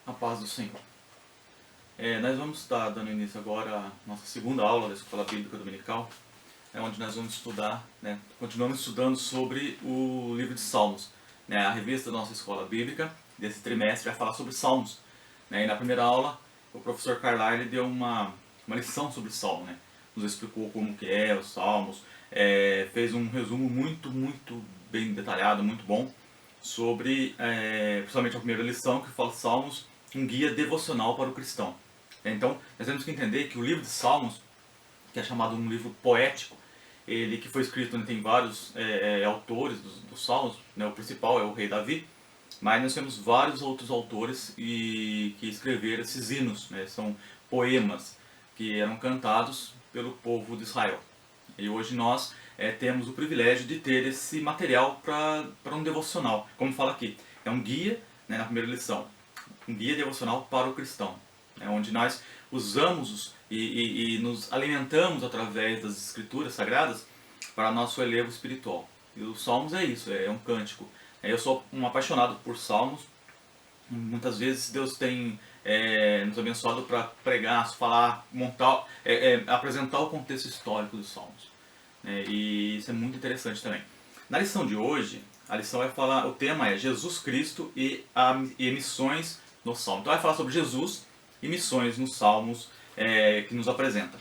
A paz do Senhor. Nós vamos estar dando início agora à nossa segunda aula da Escola Bíblica Dominical, onde nós vamos estudar, continuamos estudando sobre o livro de Salmos. A revista da nossa Escola Bíblica desse trimestre vai falar sobre Salmos. E na primeira aula, o professor Carlyle deu uma lição sobre Salmo, nos explicou como que é os Salmos, fez um resumo muito bem detalhado, muito bom, sobre, principalmente a primeira lição, que fala Salmos, um guia devocional para o cristão. Então, nós temos que entender que o livro de Salmos, que é chamado um livro poético, ele que foi escrito, tem vários autores dos Salmos, o principal é o rei Davi, mas nós temos vários outros autores que escreveram esses hinos, são poemas que eram cantados pelo povo de Israel. E hoje nós temos o privilégio de ter esse material para um devocional, como fala aqui, é um guia, na primeira lição, um guia devocional para o cristão, onde nós usamos e nos alimentamos através das escrituras sagradas para nosso elevo espiritual. E os Salmos é isso, é um cântico. Eu sou um apaixonado por Salmos. Muitas vezes Deus tem nos abençoado para pregar, falar, montar, apresentar o contexto histórico dos Salmos. E isso é muito interessante também. Na lição de hoje, a lição vai falar, o tema é Jesus Cristo e missões no Salmo. Então vai falar sobre Jesus e missões nos Salmos que nos apresenta.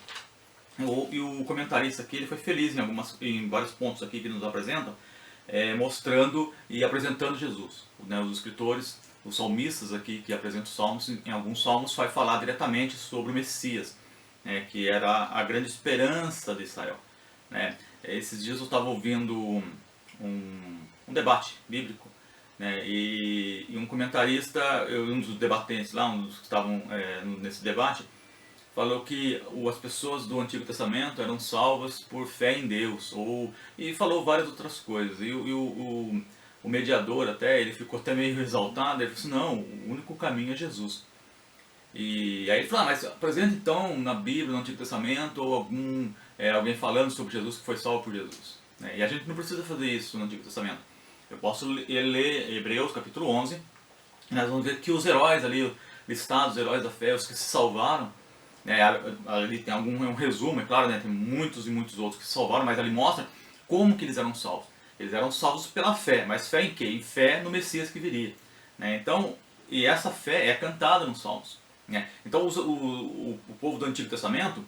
E o comentarista aqui ele foi feliz em vários pontos aqui que nos apresentam, mostrando e apresentando Jesus. Os escritores, os salmistas aqui que apresentam os Salmos, em alguns Salmos vai falar diretamente sobre o Messias, que era a grande esperança de Israel. Esses dias eu estava ouvindo um debate bíblico, e um comentarista, um dos debatentes lá, um dos que estavam nesse debate, falou que as pessoas do Antigo Testamento eram salvas por fé em Deus, e falou várias outras coisas. E o mediador até, ele ficou até meio exaltado, ele falou assim, não, o único caminho é Jesus. E aí ele falou, mas apresenta então na Bíblia, no Antigo Testamento, ou alguém falando sobre Jesus que foi salvo por Jesus. E a gente não precisa fazer isso no Antigo Testamento. Eu posso ler Hebreus capítulo 11, e nós vamos ver que os heróis ali, listados, os heróis da fé, os que se salvaram, ali tem um resumo, é claro, tem muitos e muitos outros que se salvaram, mas ali mostra como que eles eram salvos. Eles eram salvos pela fé, mas fé em quê? Em fé no Messias que viria. Então, e essa fé é cantada nos Salmos. Então o povo do Antigo Testamento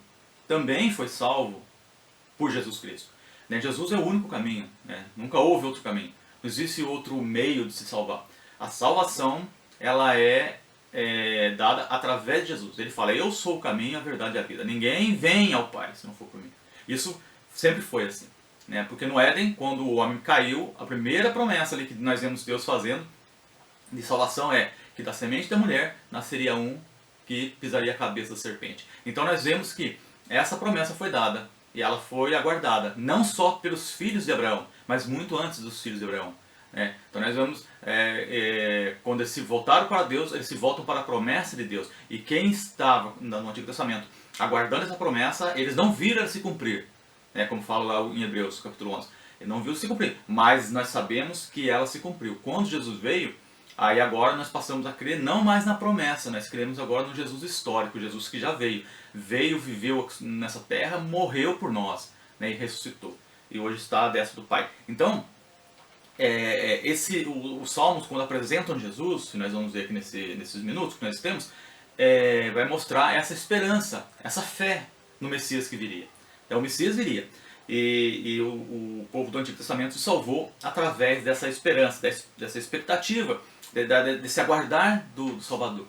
também foi salvo por Jesus Cristo. Jesus é o único caminho, nunca houve outro caminho. Não existe outro meio de se salvar. A salvação ela é dada através de Jesus. Ele fala, eu sou o caminho, a verdade e a vida. Ninguém vem ao Pai se não for por mim. Isso sempre foi assim. Porque no Éden, quando o homem caiu, a primeira promessa ali que nós vemos Deus fazendo de salvação é que da semente da mulher nasceria um que pisaria a cabeça da serpente. Então nós vemos que essa promessa foi dada e ela foi aguardada, não só pelos filhos de Abraão, mas muito antes dos filhos de Abraão. Então nós vemos, quando eles se voltaram para Deus, eles se voltam para a promessa de Deus. E quem estava no Antigo Testamento aguardando essa promessa, eles não viram ela se cumprir, como fala lá em Hebreus capítulo 11. Ele não viu se cumprir, mas nós sabemos que ela se cumpriu. Quando Jesus veio, aí agora nós passamos a crer não mais na promessa, nós cremos agora no Jesus histórico, Jesus que já veio, viveu nessa terra, morreu por nós, e ressuscitou. E hoje está à destra do Pai. Então, os Salmos, quando apresentam Jesus, que nós vamos ver aqui nesses minutos que nós temos, vai mostrar essa esperança, essa fé no Messias que viria. Então o Messias viria. E o povo do Antigo Testamento se salvou através dessa esperança, dessa expectativa, desse aguardar do Salvador.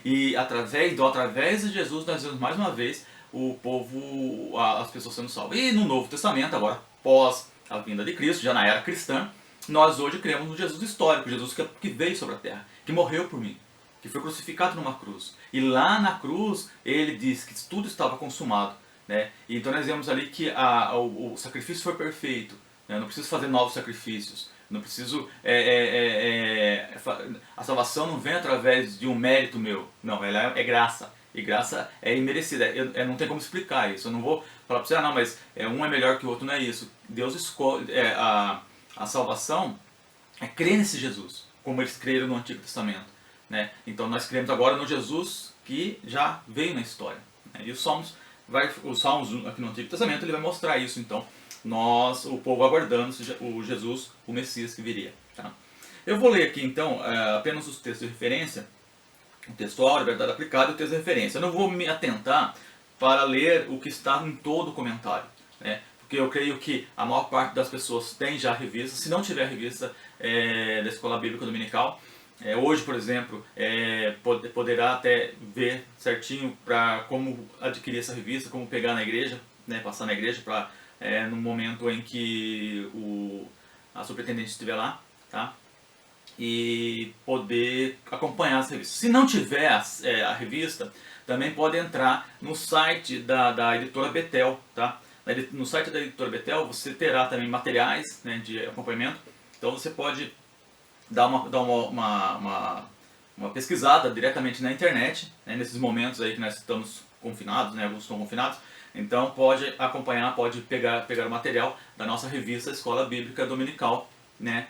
E através de Jesus nós vemos mais uma vez o povo, as pessoas sendo salvas. E no Novo Testamento, agora pós a vinda de Cristo, já na era cristã, nós hoje cremos no Jesus histórico, Jesus que veio sobre a terra, que morreu por mim, que foi crucificado numa cruz. E lá na cruz ele diz que tudo estava consumado. E então nós vemos ali que o sacrifício foi perfeito. Não preciso fazer novos sacrifícios. Não preciso. A salvação não vem através de um mérito meu. Não, ela é graça. E graça é imerecida. Não tem como explicar isso. Eu não vou falar para você, não, mas um é melhor que o outro, não é isso. Deus escolhe. A salvação é crer nesse Jesus, como eles creram no Antigo Testamento. né? Então nós cremos agora no Jesus que já veio na história, né? E os Salmos aqui no Antigo Testamento, ele vai mostrar isso. Então o povo aguardando o Jesus, o Messias que viria, tá? Eu vou ler aqui então apenas os textos de referência, o texto áureo, verdade aplicada e o texto de referência. Eu não vou me atentar para ler o que está em todo o comentário, né? Porque eu creio que a maior parte das pessoas tem já a revista. Se não tiver a revista da Escola Bíblica Dominical, hoje, por exemplo, poderá até ver certinho para como adquirir essa revista, como pegar na igreja, né, passar na igreja para no momento em que a superintendente estiver lá, tá? E poder acompanhar essa revista. Se não tiver a revista, também pode entrar no site da editora Betel, tá? No site da editora Betel você terá também materiais, né, de acompanhamento. Então você pode dar uma pesquisada diretamente na internet, né, nesses momentos aí que nós estamos confinados, né, alguns estão confinados. Então pode acompanhar, pode pegar o material da nossa revista Escola Bíblica Dominical, né,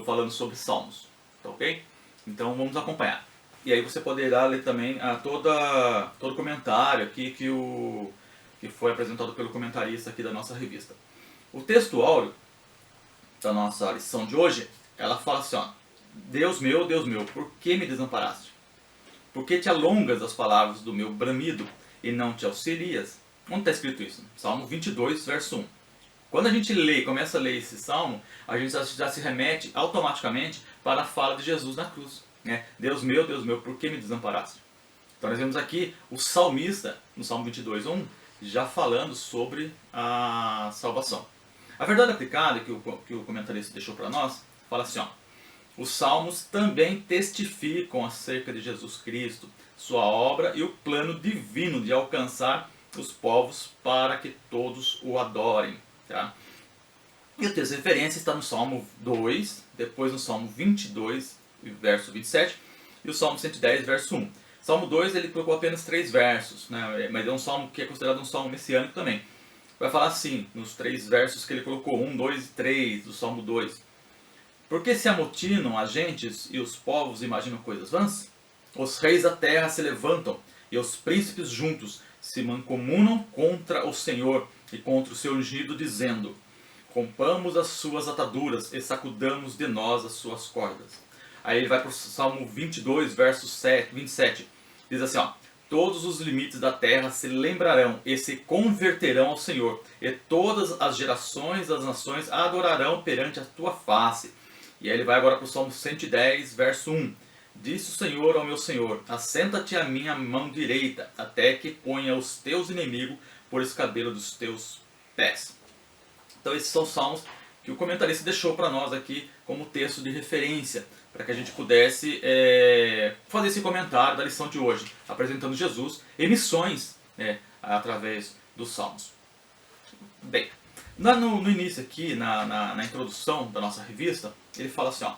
falando sobre Salmos, tá ok? Então vamos acompanhar. E aí você poderá ler também todo o comentário aqui que foi apresentado pelo comentarista aqui da nossa revista. O texto áureo da nossa lição de hoje, ela fala assim, ó: Deus meu, por que me desamparaste? Por que te alongas as palavras do meu bramido e não te auxilias? Onde está escrito isso? Salmo 22, verso 1. Quando a gente começa a ler esse salmo, a gente já se remete automaticamente para a fala de Jesus na cruz, né? Deus meu, por que me desamparaste? Então nós vemos aqui o salmista, no Salmo 22, 1, já falando sobre a salvação. A verdade aplicada que o comentarista deixou para nós, fala assim, ó: os salmos também testificam acerca de Jesus Cristo, sua obra e o plano divino de alcançar os povos para que todos o adorem, tá? E o texto de referência está no Salmo 2, depois no Salmo 22, verso 27, e o Salmo 110, verso 1. Salmo 2 ele colocou apenas 3 versos, né? Mas é um salmo que é considerado um salmo messiânico também. Vai falar assim, nos 3 versos que ele colocou, 1, 2 e 3 do Salmo 2. Porque se amotinam as gentes e os povos imaginam coisas vãs? Os reis da terra se levantam e os príncipes juntos se mancomunam contra o Senhor e contra o seu ungido, dizendo: rompamos as suas ataduras e sacudamos de nós as suas cordas. Aí ele vai para o Salmo 22, verso 27. Diz assim, ó: todos os limites da terra se lembrarão e se converterão ao Senhor, e todas as gerações das nações adorarão perante a tua face. E aí ele vai agora para o Salmo 110, verso 1. Disse o Senhor ao meu Senhor: assenta-te à minha mão direita, até que ponha os teus inimigos por escabelo dos teus pés. Então esses são os salmos que o comentarista deixou para nós aqui como texto de referência, para que a gente pudesse fazer esse comentário da lição de hoje, apresentando Jesus em missões, né, através dos salmos. Bem, no início aqui, na introdução da nossa revista, ele fala assim, ó: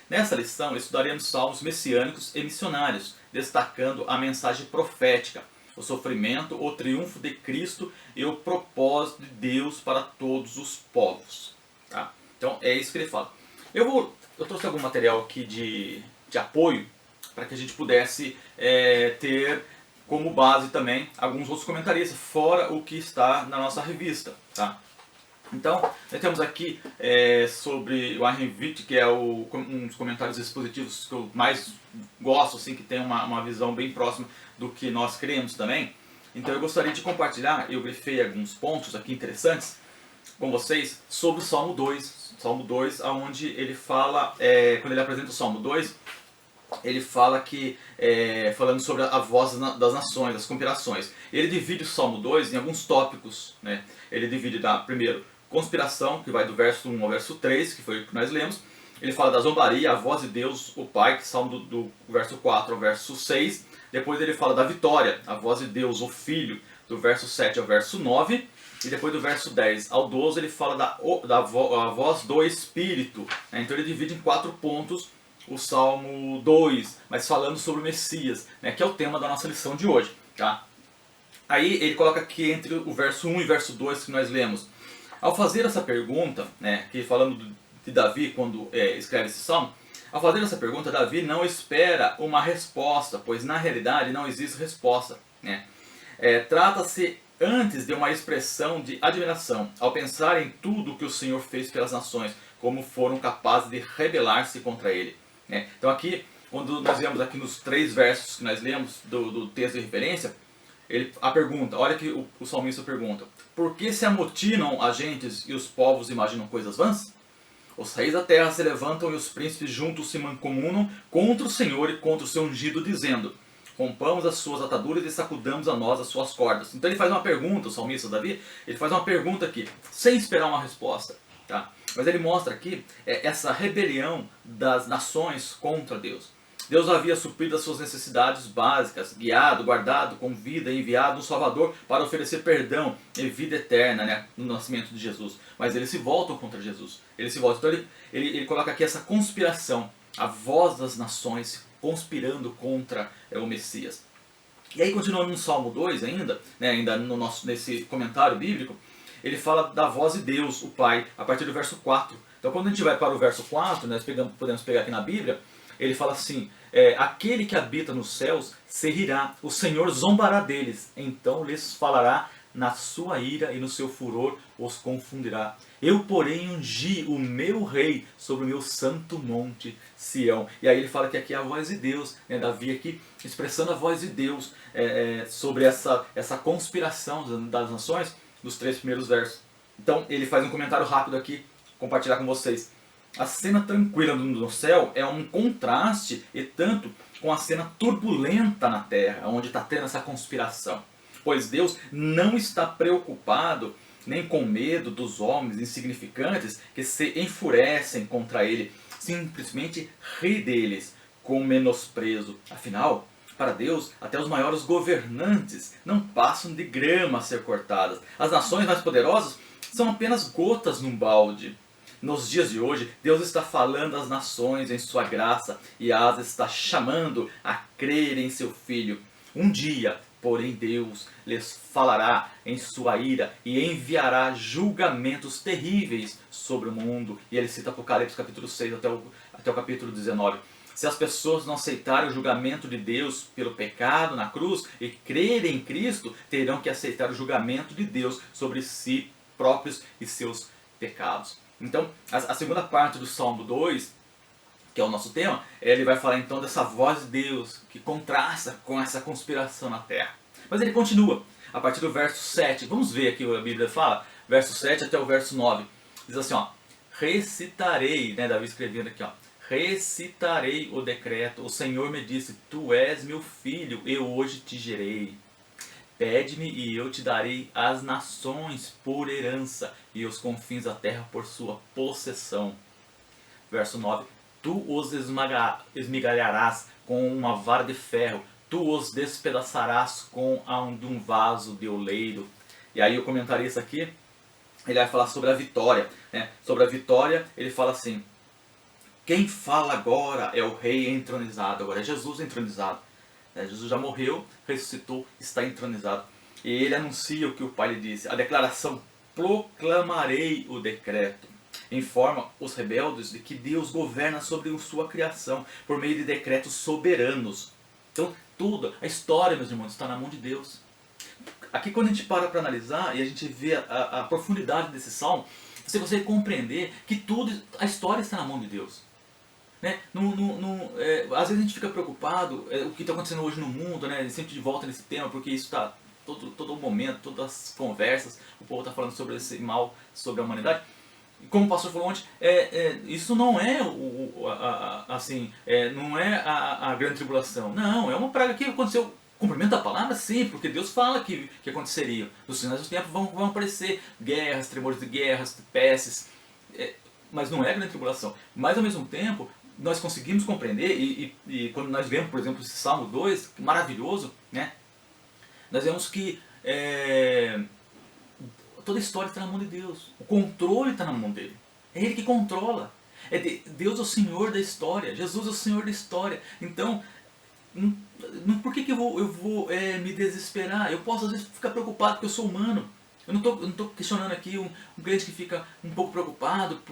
nessa lição estudaremos salmos messiânicos e missionários, destacando a mensagem profética, o sofrimento, o triunfo de Cristo e o propósito de Deus para todos os povos. Tá? Então é isso que ele fala. Eu trouxe algum material aqui de apoio para que a gente pudesse ter como base também alguns outros comentaristas, fora o que está na nossa revista. Tá? Então, nós temos aqui sobre o Warren Witt, que é um dos comentários expositivos que eu mais gosto, assim, que tem uma visão bem próxima do que nós cremos também. Então eu gostaria de compartilhar, eu grifei alguns pontos aqui interessantes com vocês sobre o Salmo 2. Salmo 2, onde ele fala, quando ele apresenta o Salmo 2, ele fala que, falando sobre a voz das nações, das conspirações. Ele divide o Salmo 2 em alguns tópicos, né? Ele divide, primeiro, conspiração, que vai do verso 1 ao verso 3, que foi o que nós lemos. Ele fala da zombaria, a voz de Deus, o Pai, que são do verso 4 ao verso 6. Depois ele fala da vitória, a voz de Deus, o Filho, do verso 7 ao verso 9. E depois do verso 10 ao 12 ele fala da voz do Espírito. Né? Então ele divide em 4 pontos o Salmo 2, mas falando sobre o Messias, né? Que é o tema da nossa lição de hoje. Tá? Aí ele coloca aqui entre o verso 1 e o verso 2 que nós lemos. Ao fazer essa pergunta, né, que falando de Davi quando escreve esse salmo, Ao fazer essa pergunta, Davi não espera uma resposta, pois na realidade não existe resposta, né? Trata-se antes de uma expressão de admiração, ao pensar em tudo que o Senhor fez pelas nações, como foram capazes de rebelar-se contra ele, né? Então aqui, quando nós vemos aqui nos 3 versos que nós lemos do texto de referência, a pergunta, olha que o salmista pergunta: por que se amotinam as gentes e os povos imaginam coisas vãs? Os reis da terra se levantam e os príncipes juntos se mancomunam contra o Senhor e contra o seu ungido, dizendo: rompamos as suas ataduras e sacudamos a nós as suas cordas. Então ele faz uma pergunta, o salmista Davi, ele faz uma pergunta aqui, sem esperar uma resposta. Tá? Mas ele mostra aqui essa rebelião das nações contra Deus. Deus havia suprido as suas necessidades básicas, guiado, guardado com vida e enviado um Salvador para oferecer perdão e vida eterna, né, no nascimento de Jesus. Mas eles se voltam contra Jesus. Eles se voltam. Então ele coloca aqui essa conspiração, a voz das nações conspirando contra o Messias. E aí, continuando no Salmo 2 ainda, né, ainda nesse comentário bíblico, ele fala da voz de Deus, o Pai, a partir do verso 4. Então quando a gente vai para o verso 4, nós podemos pegar aqui na Bíblia, ele fala assim: aquele que habita nos céus se rirá, o Senhor zombará deles, então lhes falará na sua ira e no seu furor os confundirá. Eu, porém, ungi o meu rei sobre o meu santo monte Sião. E aí ele fala que aqui é a voz de Deus, né? Davi aqui expressando a voz de Deus sobre essa conspiração das nações, dos 3 primeiros versos. Então ele faz um comentário rápido aqui, compartilhar com vocês. A cena tranquila no céu é um contraste e tanto com a cena turbulenta na terra, onde está tendo essa conspiração. Pois Deus não está preocupado nem com medo dos homens insignificantes que se enfurecem contra ele, simplesmente ri deles com menosprezo. Afinal, para Deus, até os maiores governantes não passam de grama a ser cortadas. As nações mais poderosas são apenas gotas num balde. Nos dias de hoje, Deus está falando às nações em sua graça e as está chamando a crer em seu Filho. Um dia, porém, Deus lhes falará em sua ira e enviará julgamentos terríveis sobre o mundo. E ele cita Apocalipse capítulo 6 até o capítulo 19. Se as pessoas não aceitarem o julgamento de Deus pelo pecado na cruz e crerem em Cristo, terão que aceitar o julgamento de Deus sobre si próprios e seus pecados. Então, a segunda parte do Salmo 2, que é o nosso tema, ele vai falar então dessa voz de Deus que contrasta com essa conspiração na terra. Mas ele continua, a partir do verso 7, vamos ver aqui o que a Bíblia fala, verso 7 até o verso 9, diz assim, ó: recitarei, né, Davi escrevendo aqui, ó: recitarei o decreto, o Senhor me disse, tu és meu filho, eu hoje te gerei. Pede-me e eu te darei as nações por herança e os confins da terra por sua possessão. Verso 9. Tu os esmigalharás com uma vara de ferro, tu os despedaçarás com um vaso de oleiro. E aí o comentarista aqui, ele vai falar sobre a vitória, né? Sobre a vitória ele fala assim: quem fala agora é o rei entronizado, agora é Jesus entronizado. Jesus já morreu, ressuscitou, está entronizado. E ele anuncia o que o Pai lhe disse. A declaração: proclamarei o decreto. Informa os rebeldes de que Deus governa sobre sua criação por meio de decretos soberanos. Então, toda a história, meus irmãos, está na mão de Deus. Aqui, quando a gente para analisar e a gente vê a profundidade desse salmo, você consegue compreender que a história está na mão de Deus. Né? Às vezes a gente fica preocupado o que está acontecendo hoje no mundo, né? Sempre de volta nesse tema, porque isso está todo momento, todas as conversas, o povo está falando sobre esse mal, sobre a humanidade. E como o pastor falou ontem, isso não é não é a grande tribulação. Não, é uma praga que aconteceu. Cumprimento da palavra, sim, porque Deus fala que aconteceria. Nos sinais dos tempos vão aparecer guerras, tremores de guerras, pestes, mas não é a grande tribulação. Mas ao mesmo tempo, nós conseguimos compreender, e quando nós vemos, por exemplo, esse Salmo 2, maravilhoso, né? Nós vemos que toda a história está na mão de Deus. O controle está na mão dele. É Ele que controla. Deus é o Senhor da história. Jesus é o Senhor da história. Então, por que eu vou me desesperar? Eu posso às vezes ficar preocupado porque eu sou humano. Eu não estou questionando aqui um crente que fica um pouco preocupado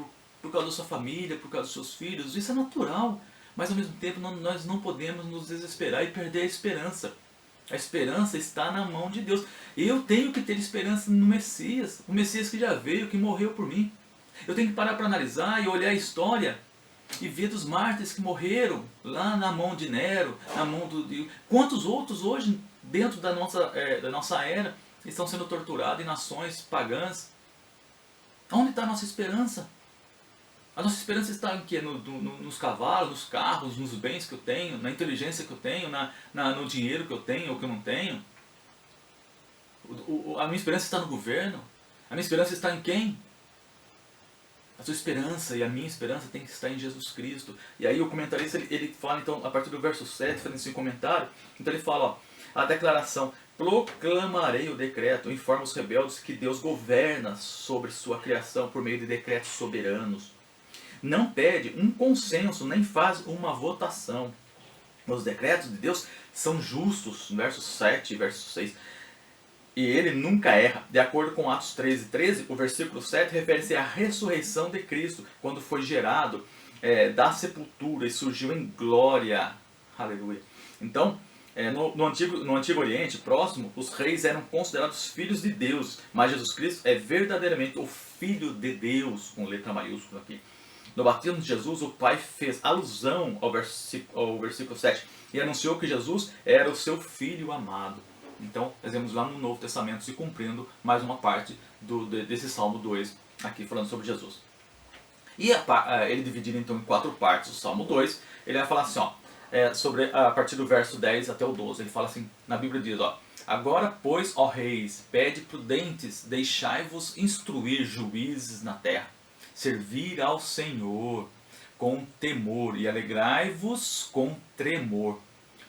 por causa da sua família, por causa dos seus filhos, isso é natural. Mas ao mesmo tempo nós não podemos nos desesperar e perder a esperança. A esperança está na mão de Deus. Eu tenho que ter esperança no Messias. O Messias que já veio, que morreu por mim. Eu tenho que parar para analisar e olhar a história e ver dos mártires que morreram lá na mão de Nero, na mão do... Quantos outros hoje, dentro da nossa era, estão sendo torturados em nações pagãs? Onde está a nossa esperança? A nossa esperança está em quê? Nos cavalos, nos carros, nos bens que eu tenho, na inteligência que eu tenho, no dinheiro que eu tenho ou que eu não tenho. A minha esperança está no governo? A minha esperança está em quem? A sua esperança e a minha esperança tem que estar em Jesus Cristo. E aí o comentarista ele fala, então, a partir do verso 7, fazendo esse comentário, então ele fala, ó, a declaração: proclamarei o decreto, informa os rebeldes que Deus governa sobre sua criação por meio de decretos soberanos. Não pede um consenso, nem faz uma votação. Os decretos de Deus são justos, verso 7 e verso 6. E ele nunca erra. De acordo com Atos 13, o versículo 7 refere-se à ressurreição de Cristo, quando foi gerado da sepultura e surgiu em glória. Aleluia. Então, no Antigo Oriente Próximo, os reis eram considerados filhos de Deus, mas Jesus Cristo é verdadeiramente o Filho de Deus, com letra maiúscula aqui. No batismo de Jesus, o Pai fez alusão ao versículo 7 e anunciou que Jesus era o seu Filho amado. Então, nós vemos lá no Novo Testamento se cumprindo mais uma parte desse Salmo 2, aqui falando sobre Jesus. E ele dividido então em 4 partes, o Salmo 2, ele vai falar assim, ó, a partir do verso 10 até o 12, ele fala assim, na Bíblia diz, ó: agora, pois, ó reis, pede prudentes, deixai-vos instruir juízes na terra. Servir ao Senhor com temor e alegrai-vos com tremor.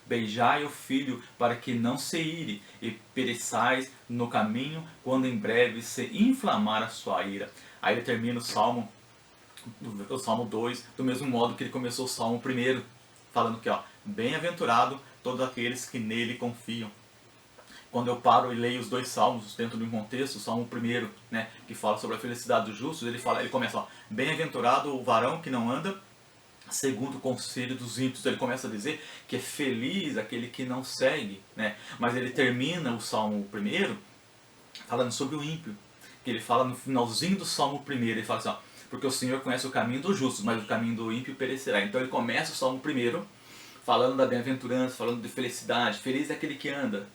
Beijai o filho para que não se ire e pereçais no caminho quando em breve se inflamar a sua ira. Aí ele termina o Salmo 2 do mesmo modo que ele começou o Salmo 1, falando que, ó, bem-aventurado todos aqueles que nele confiam. Quando eu paro e leio os 2 salmos dentro de um contexto, o Salmo 1, né, que fala sobre a felicidade dos justos, ele começa, ó, bem-aventurado o varão que não anda segundo o conselho dos ímpios. Ele começa a dizer que é feliz aquele que não segue, né? Mas ele termina o Salmo 1 falando sobre o ímpio, que ele fala no finalzinho do Salmo 1, ele fala assim, ó, porque o Senhor conhece o caminho dos justos, mas o caminho do ímpio perecerá. Então ele começa o Salmo 1 falando da bem-aventurança, falando de felicidade, feliz é aquele que anda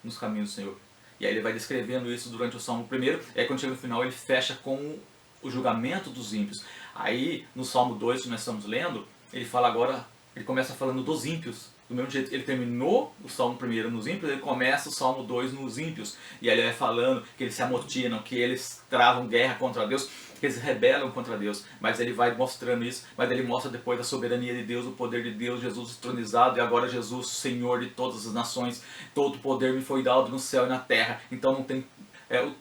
nos caminhos do Senhor. E aí ele vai descrevendo isso durante o Salmo 1, e aí quando chega no final ele fecha com o julgamento dos ímpios. Aí no Salmo 2 que nós estamos lendo, ele fala agora, ele começa falando dos ímpios. Do mesmo jeito que ele terminou o Salmo 1 nos ímpios, ele começa o Salmo 2 nos ímpios. E aí ele vai falando que eles se amotinam, que eles travam guerra contra Deus, que eles rebelam contra Deus. Mas ele vai mostrando isso, mas ele mostra depois a soberania de Deus, o poder de Deus, Jesus entronizado, e agora Jesus, Senhor de todas as nações. Todo o poder me foi dado no céu e na terra. Então não tem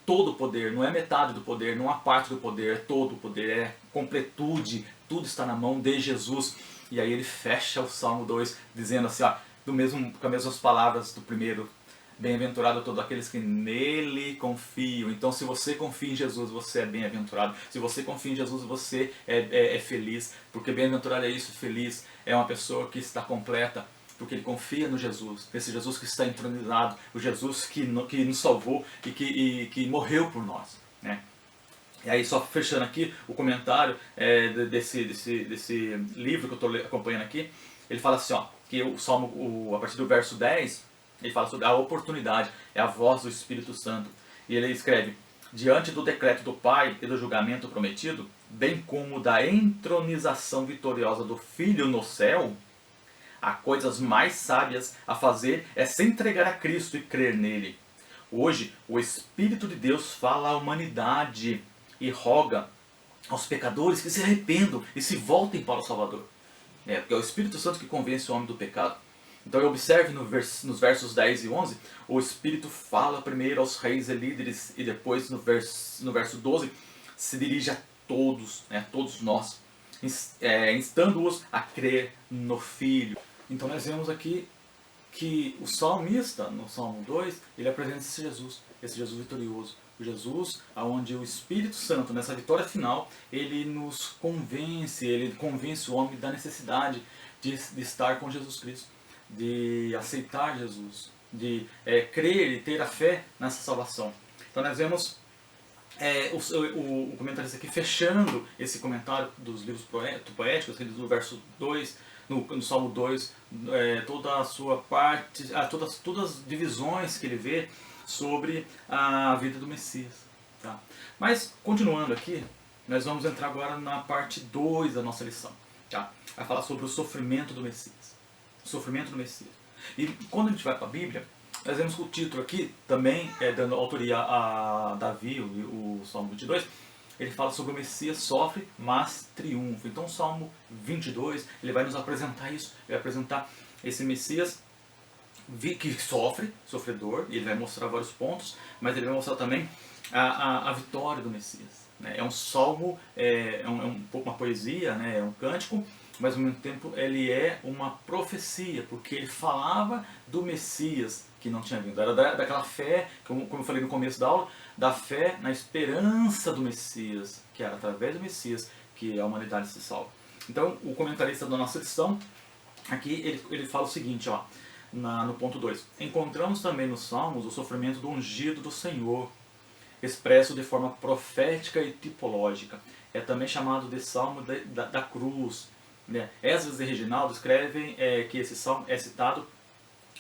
todo o poder, não é metade do poder, não há parte do poder, é todo o poder, é completude, tudo está na mão de Jesus. E aí ele fecha o Salmo 2 dizendo assim, ó, com as mesmas palavras do 1, bem-aventurado todos aqueles que nele confiam. Então se você confia em Jesus, você é bem-aventurado. Se você confia em Jesus, você é feliz, porque bem-aventurado é isso, feliz é uma pessoa que está completa, porque ele confia no Jesus, esse Jesus que está entronizado, o Jesus que nos salvou e que morreu por nós, né? E aí, só fechando aqui o comentário desse livro que eu estou acompanhando aqui, ele fala assim, ó, que o Salmo, a partir do verso 10, ele fala sobre a oportunidade, é a voz do Espírito Santo. E ele escreve, diante do decreto do Pai e do julgamento prometido, bem como da entronização vitoriosa do Filho no céu, há coisas mais sábias a fazer é se entregar a Cristo e crer nele. Hoje, o Espírito de Deus fala à humanidade e roga aos pecadores que se arrependam e se voltem para o Salvador. Porque é o Espírito Santo que convence o homem do pecado. Então observe nos versos 10 e 11, o Espírito fala primeiro aos reis e líderes e depois no verso 12 se dirige a todos, todos nós, instando-os a crer no Filho. Então nós vemos aqui que o salmista, no Salmo 2, ele apresenta esse Jesus vitorioso, Jesus, onde o Espírito Santo, nessa vitória final, ele nos convence, ele convence o homem da necessidade de estar com Jesus Cristo, de aceitar Jesus, de crer e ter a fé nessa salvação. Então nós vemos o comentarista aqui fechando esse comentário dos livros poéticos, do verso 2, no Salmo 2, toda a sua parte, todas as divisões que ele vê sobre a vida do Messias. Tá? Mas, continuando aqui, nós vamos entrar agora na parte 2 da nossa lição. Tá? Vai falar sobre o sofrimento do Messias. O sofrimento do Messias. E quando a gente vai para a Bíblia, nós vemos que o título aqui, também dando autoria a Davi, o Salmo 22, ele fala sobre o Messias sofre, mas triunfa. Então o Salmo 22, ele vai nos apresentar isso, ele vai apresentar esse Messias que sofre, sofredor, e ele vai mostrar vários pontos, mas ele vai mostrar também a vitória do Messias. Né? É um salmo, uma poesia, né? É um cântico, mas ao mesmo tempo ele é uma profecia, porque ele falava do Messias que não tinha vindo. Era daquela fé, como eu falei no começo da aula, da fé na esperança do Messias, que era através do Messias que a humanidade se salva. Então o comentarista da nossa lição, aqui ele fala o seguinte, ó, no ponto 2. Encontramos também nos Salmos o sofrimento do ungido do Senhor, expresso de forma profética e tipológica. É também chamado de Salmo da Cruz. Né? Esdras e Reginaldo escrevem que esse salmo é citado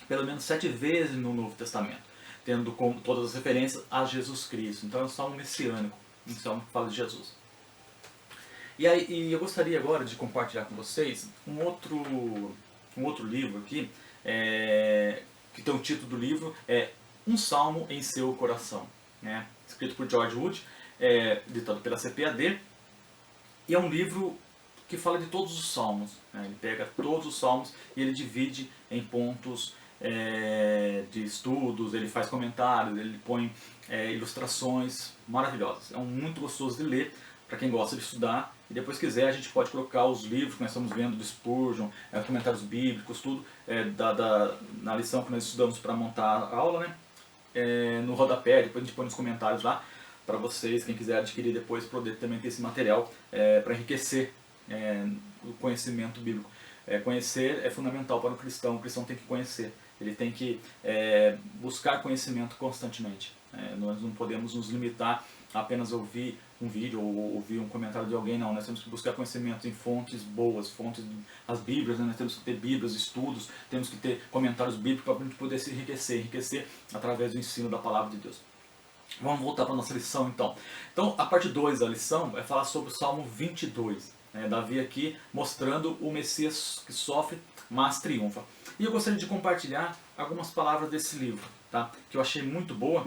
pelo menos 7 vezes no Novo Testamento, tendo como todas as referências a Jesus Cristo. Então é um salmo messiânico, um salmo que fala de Jesus. E eu gostaria agora de compartilhar com vocês um outro livro aqui, que tem o título do livro Um Salmo em Seu Coração, né? Escrito por George Wood, ditado pela CPAD, e é um livro que fala de todos os salmos. Né? Ele pega todos os salmos e ele divide em pontos de estudos, ele faz comentários, ele põe ilustrações maravilhosas. É muito gostoso de ler para quem gosta de estudar, e depois quiser a gente pode colocar os livros que nós estamos vendo do Spurgeon, comentários bíblicos, tudo na lição que nós estudamos para montar a aula, né? No rodapé, depois a gente põe nos comentários lá para vocês, quem quiser adquirir depois, poder também ter esse material para enriquecer o conhecimento bíblico. Conhecer é fundamental para o cristão tem que conhecer, ele tem que buscar conhecimento constantemente. Nós não podemos nos limitar a apenas ouvir um vídeo ou ouvir um comentário de alguém, não. Nós temos que buscar conhecimento em fontes boas, as Bíblias, né? Nós temos que ter Bíblias, estudos, temos que ter comentários bíblicos para a gente poder se enriquecer através do ensino da Palavra de Deus. Vamos voltar para a nossa lição então. Então a parte 2 da lição vai falar sobre o Salmo 22. Davi aqui mostrando o Messias que sofre, mas triunfa. E eu gostaria de compartilhar algumas palavras desse livro, tá? Que eu achei muito boa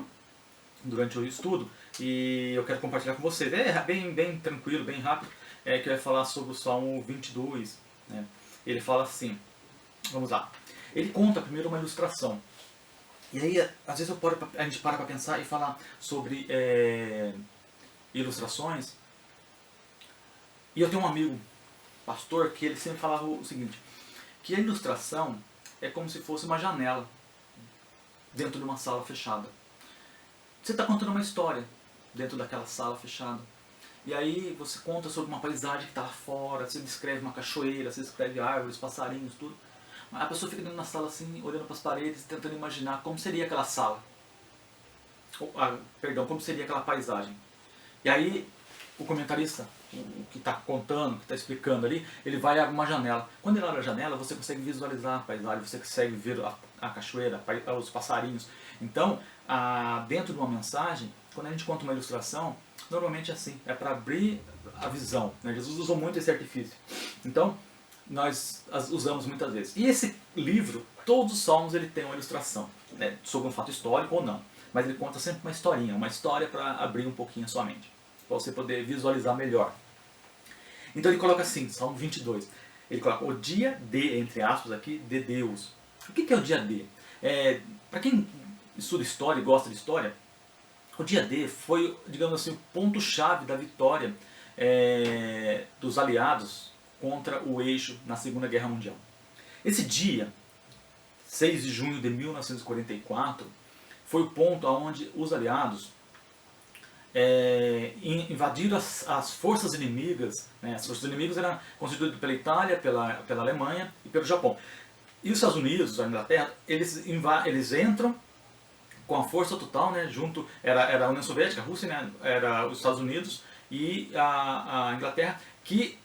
durante o estudo e eu quero compartilhar com vocês. É bem tranquilo, bem rápido, que vai falar sobre o Salmo 22. Né? Ele fala assim, vamos lá. Ele conta primeiro uma ilustração. E aí, às vezes a gente para pensar e falar sobre ilustrações. E eu tenho um amigo, pastor, que ele sempre falava o seguinte, que a ilustração é como se fosse uma janela dentro de uma sala fechada. Você está contando uma história dentro daquela sala fechada. E aí você conta sobre uma paisagem que está lá fora, você descreve uma cachoeira, você descreve árvores, passarinhos, tudo. A pessoa fica dentro da sala assim, olhando para as paredes, tentando imaginar como seria aquela sala. Como seria aquela paisagem. E aí o comentarista, o que está contando, que está explicando ali, ele vai abrir uma janela. Quando ele abre a janela, você consegue visualizar a paisagem, você consegue ver a cachoeira, os passarinhos. Então, dentro de uma mensagem, quando a gente conta uma ilustração, normalmente é assim, é para abrir a visão. Né? Jesus usou muito esse artifício. Então, nós usamos muitas vezes. E esse livro, todos os salmos, ele tem uma ilustração, né? Sobre um fato histórico ou não. Mas ele conta sempre uma historinha, uma história para abrir um pouquinho a sua mente, para você poder visualizar melhor. Então ele coloca assim, Salmo 22, ele coloca o dia D, entre aspas aqui, de Deus. O que é o dia D? Para quem estuda história e gosta de história, o dia D foi, digamos assim, o ponto-chave da vitória dos aliados contra o eixo na Segunda Guerra Mundial. Esse dia, 6 de junho de 1944, foi o ponto onde os aliados invadiram as forças inimigas, né? As forças inimigas eram constituídas pela Itália, pela Alemanha e pelo Japão. E os Estados Unidos, a Inglaterra, eles entram com a força total, né? Junto, era a União Soviética, a Rússia, né? Era os Estados Unidos e a Inglaterra, que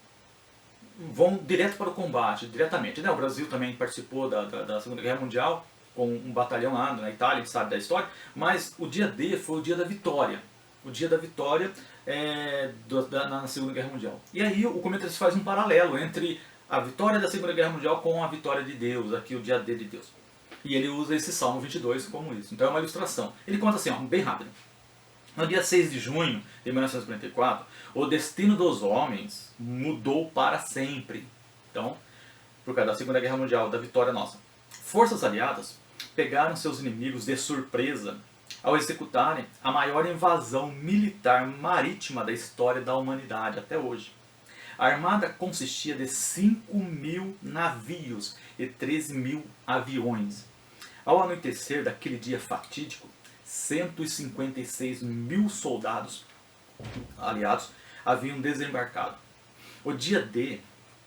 vão direto para o combate, diretamente, né? O Brasil também participou da Segunda Guerra Mundial, com um batalhão lá na Itália, a gente sabe da história, mas o dia D foi o dia da vitória. O dia da vitória na Segunda Guerra Mundial. E aí o comentarista faz um paralelo entre a vitória da Segunda Guerra Mundial com a vitória de Deus, aqui o dia D de Deus. E ele usa esse Salmo 22 como isso. Então é uma ilustração. Ele conta assim, ó, bem rápido. No dia 6 de junho de 1944, o destino dos homens mudou para sempre. Então, por causa da Segunda Guerra Mundial, da vitória nossa. Forças aliadas pegaram seus inimigos de surpresa ao executarem a maior invasão militar marítima da história da humanidade até hoje. A armada consistia de 5.000 navios e 13.000 aviões. Ao anoitecer daquele dia fatídico, 156.000 soldados aliados haviam desembarcado. O dia D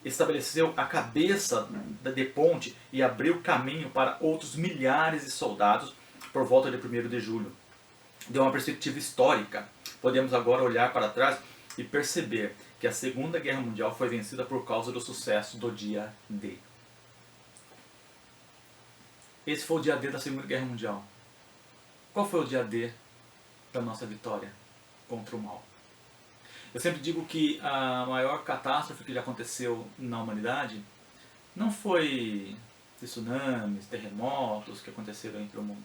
estabeleceu a cabeça de ponte e abriu caminho para outros milhares de soldados por volta de 1º de julho. De uma perspectiva histórica, podemos agora olhar para trás e perceber que a Segunda Guerra Mundial foi vencida por causa do sucesso do dia D. Esse foi o dia D da Segunda Guerra Mundial. Qual foi o dia D da nossa vitória contra o mal? Eu sempre digo que a maior catástrofe que já aconteceu na humanidade não foi tsunamis, terremotos que aconteceram entre o mundo.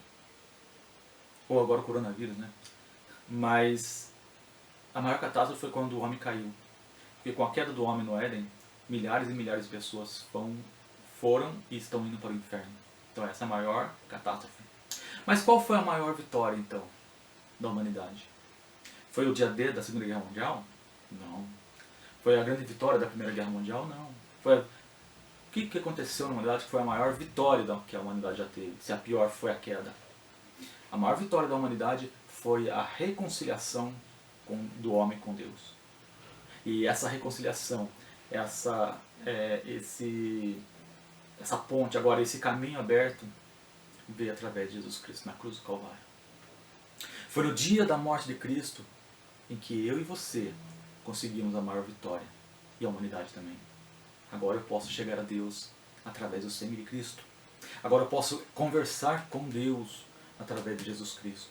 Ou agora o coronavírus, né? Mas a maior catástrofe foi quando o homem caiu. Porque com a queda do homem no Éden, milhares e milhares de pessoas foram e estão indo para o inferno. Então essa é a maior catástrofe. Mas qual foi a maior vitória, então, da humanidade? Foi o dia D da Segunda Guerra Mundial? Não. Foi a grande vitória da Primeira Guerra Mundial? Não. O que aconteceu na humanidade que foi a maior vitória que a humanidade já teve? Se a pior foi a queda. A maior vitória da humanidade foi a reconciliação do homem com Deus. E essa reconciliação, essa ponte, agora esse caminho aberto, veio através de Jesus Cristo na cruz do Calvário. Foi no dia da morte de Cristo em que eu e você conseguimos a maior vitória, e a humanidade também. Agora eu posso chegar a Deus através do sangue de Cristo. Agora eu posso conversar com Deus através de Jesus Cristo.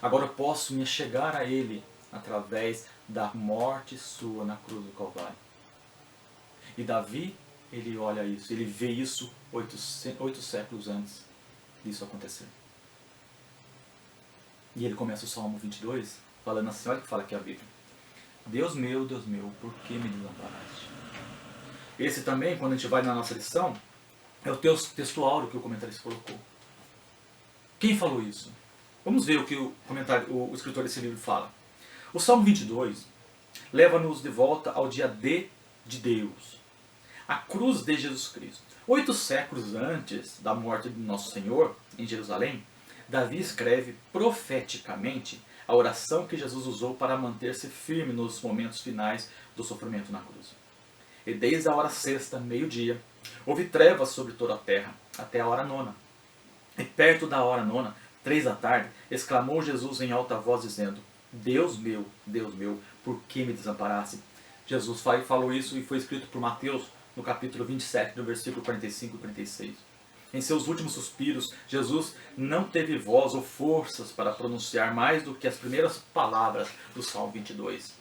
Agora eu posso me chegar a Ele através da morte sua na cruz do Calvário. E Davi, ele olha isso, ele vê isso 8 séculos antes disso acontecer. E ele começa o Salmo 22 falando assim, olha o que fala aqui a Bíblia. Deus meu, por que me desamparaste? Esse também, quando a gente vai na nossa lição, é o texto áureo que o comentarista colocou. Quem falou isso? Vamos ver o que o escritor desse livro fala. O Salmo 22 leva-nos de volta ao dia D de Deus, a cruz de Jesus Cristo. 8 séculos antes da morte de Nosso Senhor, em Jerusalém, Davi escreve profeticamente a oração que Jesus usou para manter-se firme nos momentos finais do sofrimento na cruz. E desde a hora sexta, meio-dia, houve trevas sobre toda a terra, até a hora nona. E perto da hora nona, 3 da tarde, exclamou Jesus em alta voz, dizendo, Deus meu, por que me desamparaste? Jesus falou isso e foi escrito por Mateus, no capítulo 27, no versículo 45 e 46. Em seus últimos suspiros, Jesus não teve voz ou forças para pronunciar mais do que as primeiras palavras do Salmo 22.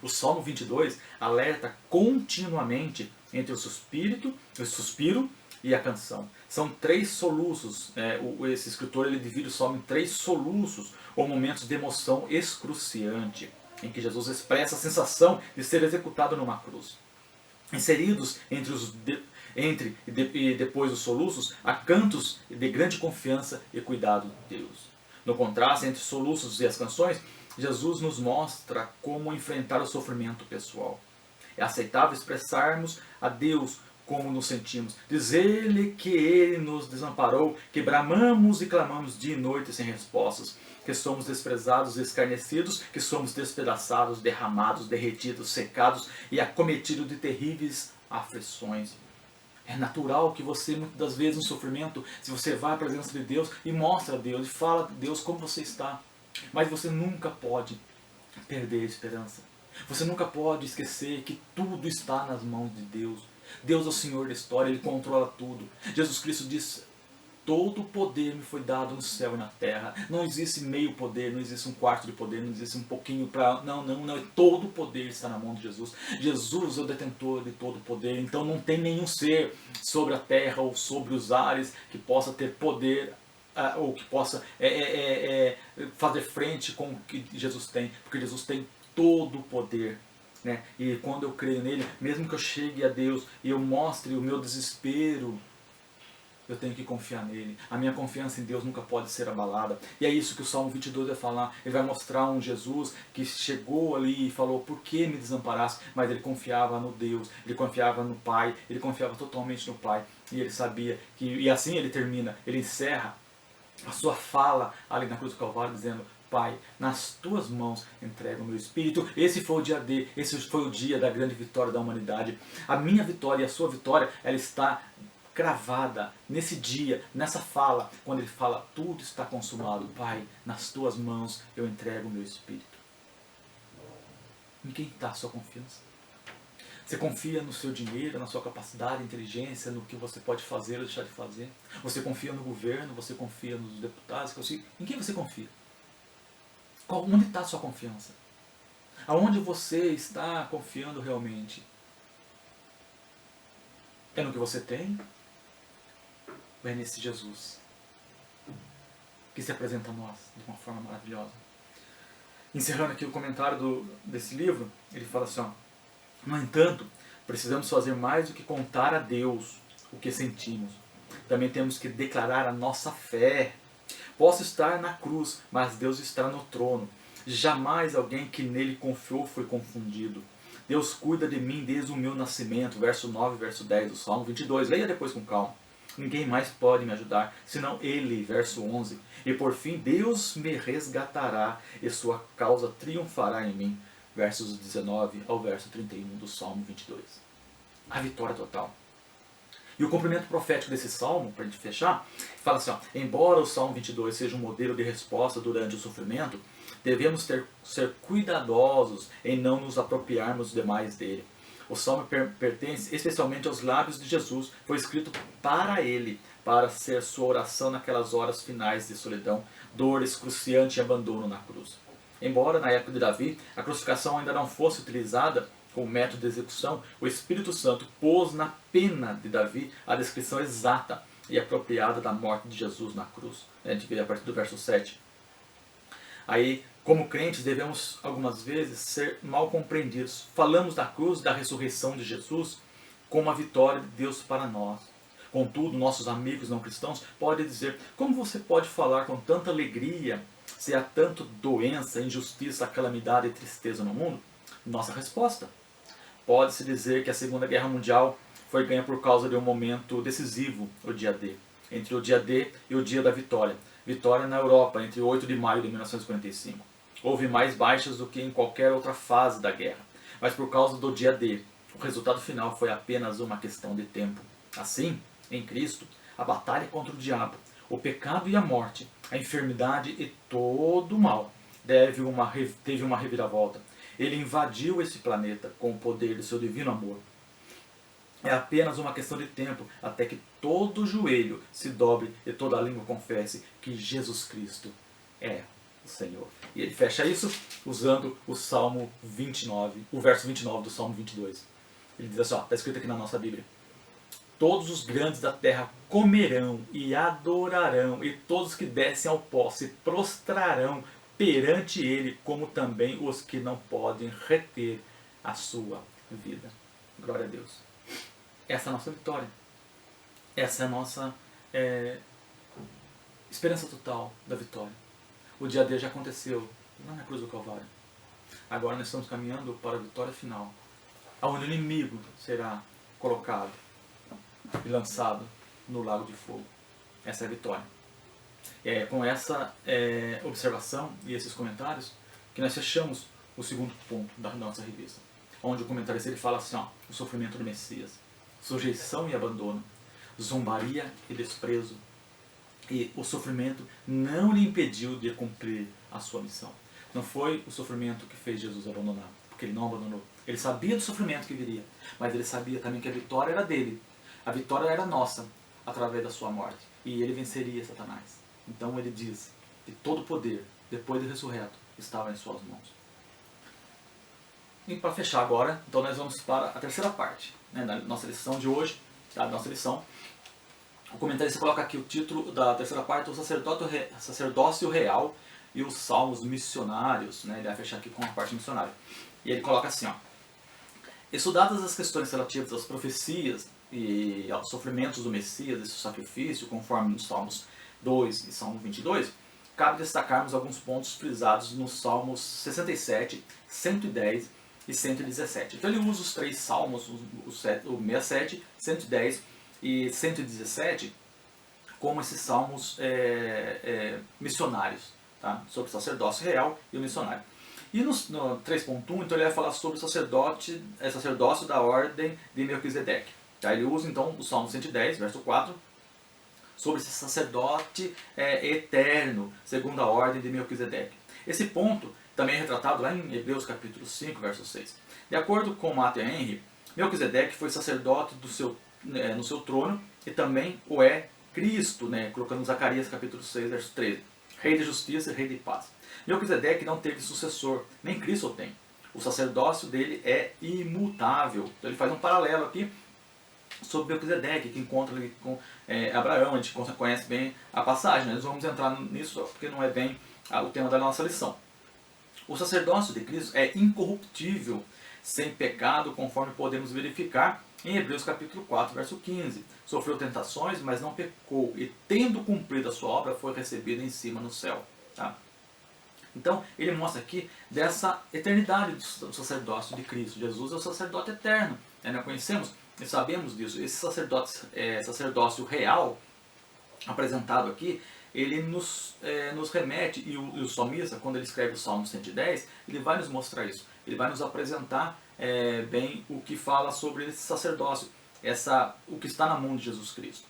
O Salmo 22 alerta continuamente entre o suspiro e a canção. São 3 soluços. Esse escritor ele divide o Salmo em 3 soluços ou momentos de emoção excruciante, em que Jesus expressa a sensação de ser executado numa cruz. Inseridos entre e depois dos soluços, há cantos de grande confiança e cuidado de Deus. No contraste entre os soluços e as canções, Jesus nos mostra como enfrentar o sofrimento pessoal. É aceitável expressarmos a Deus como nos sentimos. Dizer-lhe que Ele nos desamparou, que bramamos e clamamos dia e noite sem respostas, que somos desprezados e escarnecidos, que somos despedaçados, derramados, derretidos, secados e acometidos de terríveis aflições. É natural que você, muitas das vezes, no sofrimento, se você vai à presença de Deus e mostra a Deus, e fala a Deus como você está. Mas você nunca pode perder a esperança. Você nunca pode esquecer que tudo está nas mãos de Deus. Deus é o Senhor da história, Ele controla tudo. Jesus Cristo diz: todo o poder me foi dado no céu e na terra. Não existe meio poder, não existe um quarto de poder, não existe um pouquinho para... Não. Todo o poder está na mão de Jesus. Jesus é o detentor de todo o poder. Então não tem nenhum ser sobre a terra ou sobre os ares que possa ter poder ou que possa fazer frente com o que Jesus tem. Porque Jesus tem todo o poder. Né? E quando eu creio nele, mesmo que eu chegue a Deus e eu mostre o meu desespero, eu tenho que confiar nele. A minha confiança em Deus nunca pode ser abalada. E é isso que o Salmo 22 vai falar. Ele vai mostrar um Jesus que chegou ali e falou: por que me desamparaste? Mas ele confiava no Deus, ele confiava no Pai, ele confiava totalmente no Pai. E ele sabia que... E assim ele termina, ele encerra a sua fala ali na cruz do Calvário dizendo: Pai, nas tuas mãos entrego o meu espírito. Esse foi o dia D, esse foi o dia da grande vitória da humanidade. A minha vitória e a sua vitória, ela está cravada nesse dia, nessa fala, quando ele fala: tudo está consumado. Pai, nas tuas mãos eu entrego o meu espírito. Em quem está a sua confiança? Você confia no seu dinheiro, na sua capacidade, inteligência, no que você pode fazer ou deixar de fazer? Você confia no governo, você confia nos deputados? Em quem você confia? Onde está a sua confiança? Aonde você está confiando realmente? É no que você tem? Ou é nesse Jesus que se apresenta a nós de uma forma maravilhosa? Encerrando aqui o comentário desse livro, ele fala assim: ó, no entanto, precisamos fazer mais do que contar a Deus o que sentimos. Também temos que declarar a nossa fé. Posso estar na cruz, mas Deus está no trono. Jamais alguém que nele confiou foi confundido. Deus cuida de mim desde o meu nascimento. Verso 9, verso 10 do Salmo 22. Leia depois com calma. Ninguém mais pode me ajudar, senão Ele. Verso 11. E por fim, Deus me resgatará e sua causa triunfará em mim. Versos 19 ao verso 31 do Salmo 22. A vitória total. E o cumprimento profético desse salmo, para a gente fechar, fala assim: ó, embora o Salmo 22 seja um modelo de resposta durante o sofrimento, devemos ser cuidadosos em não nos apropriarmos demais dele. O salmo pertence especialmente aos lábios de Jesus, foi escrito para ele, para ser sua oração naquelas horas finais de solidão, dor excruciante e abandono na cruz. Embora na época de Davi a crucificação ainda não fosse utilizada como método de execução, o Espírito Santo pôs na pena de Davi a descrição exata e apropriada da morte de Jesus na cruz. A gente vê a partir do verso 7. Aí, como crentes, devemos algumas vezes ser mal compreendidos. Falamos da cruz, da ressurreição de Jesus, como a vitória de Deus para nós. Contudo, nossos amigos não cristãos podem dizer: como você pode falar com tanta alegria se há tanto doença, injustiça, calamidade e tristeza no mundo? Nossa resposta: pode-se dizer que a Segunda Guerra Mundial foi ganha por causa de um momento decisivo, o dia D. Entre o dia D e o dia da vitória. Vitória na Europa, entre 8 de maio de 1945. Houve mais baixas do que em qualquer outra fase da guerra. Mas por causa do dia D, o resultado final foi apenas uma questão de tempo. Assim, em Cristo, a batalha contra o diabo, o pecado e a morte, a enfermidade e todo o mal teve uma reviravolta. Ele invadiu esse planeta com o poder do seu divino amor. É apenas uma questão de tempo até que todo joelho se dobre e toda língua confesse que Jesus Cristo é o Senhor. E ele fecha isso usando o Salmo 29, o verso 29 do Salmo 22. Ele diz assim, está escrito aqui na nossa Bíblia: todos os grandes da terra comerão e adorarão, e todos que descem ao pó se prostrarão perante ele, como também os que não podem reter a sua vida. Glória a Deus. Essa é a nossa vitória. Essa é a nossa esperança total da vitória. O dia D já aconteceu lá na cruz do Calvário. Agora nós estamos caminhando para a vitória final, onde o inimigo será colocado e lançado no lago de fogo. Essa é a vitória. Com essa observação e esses comentários que nós fechamos o segundo ponto da nossa revista, onde o comentarista ele fala assim, o sofrimento do Messias, sujeição e abandono, zombaria e desprezo, e o sofrimento não lhe impediu de cumprir a sua missão. Não foi o sofrimento que fez Jesus abandonar, porque ele não abandonou. Ele sabia do sofrimento que viria, mas ele sabia também que a vitória era dele. A vitória era nossa, através da sua morte. E ele venceria Satanás. Então ele diz que todo o poder, depois do ressurreto, estava em suas mãos. E para fechar agora, então nós vamos para a terceira parte, né, da nossa lição de hoje, da nossa lição. O comentarista coloca aqui o título da terceira parte, o sacerdócio real e os salmos missionários, né? Ele vai fechar aqui com a parte missionária. E ele coloca assim, estudadas as questões relativas às profecias e aos sofrimentos do Messias e seu sacrifício, conforme nos Salmos 2 e Salmo 22, cabe destacarmos alguns pontos frisados nos Salmos 67, 110 e 117. Então ele usa os três salmos, o 67, 110 e 117, como esses salmos missionários, tá? Sobre o sacerdócio real e o missionário. E no 3.1, então ele vai falar sobre o sacerdócio da ordem de Melquisedeque. Tá? Ele usa então o Salmo 110, verso 4, sobre esse sacerdote eterno, segundo a ordem de Melquisedeque. Esse ponto também é retratado lá em Hebreus capítulo 5, verso 6. De acordo com Matthew Henry, Melquisedeque foi sacerdote no seu trono e também o é Cristo, né? Colocando Zacarias capítulo 6, verso 13. Rei de justiça e rei de paz. Melquisedeque não teve sucessor, nem Cristo tem. O sacerdócio dele é imutável. Então ele faz um paralelo aqui sobre Melquisedeque, que encontra ali com Abraão. A gente conhece bem a passagem, nós vamos entrar nisso porque não é bem o tema da nossa lição. O sacerdócio de Cristo é incorruptível, sem pecado, conforme podemos verificar em Hebreus capítulo 4, verso 15. Sofreu tentações, mas não pecou, e tendo cumprido a sua obra, foi recebido em cima no céu. Tá? Então, ele mostra aqui dessa eternidade do sacerdócio de Cristo. Jesus é o sacerdote eterno. Nós conhecemos e sabemos disso. Esse sacerdócio real, apresentado aqui, ele nos remete, e o salmista, quando ele escreve o Salmo 110, ele vai nos mostrar isso. Ele vai nos apresentar bem o que fala sobre esse sacerdócio, o que está na mão de Jesus Cristo.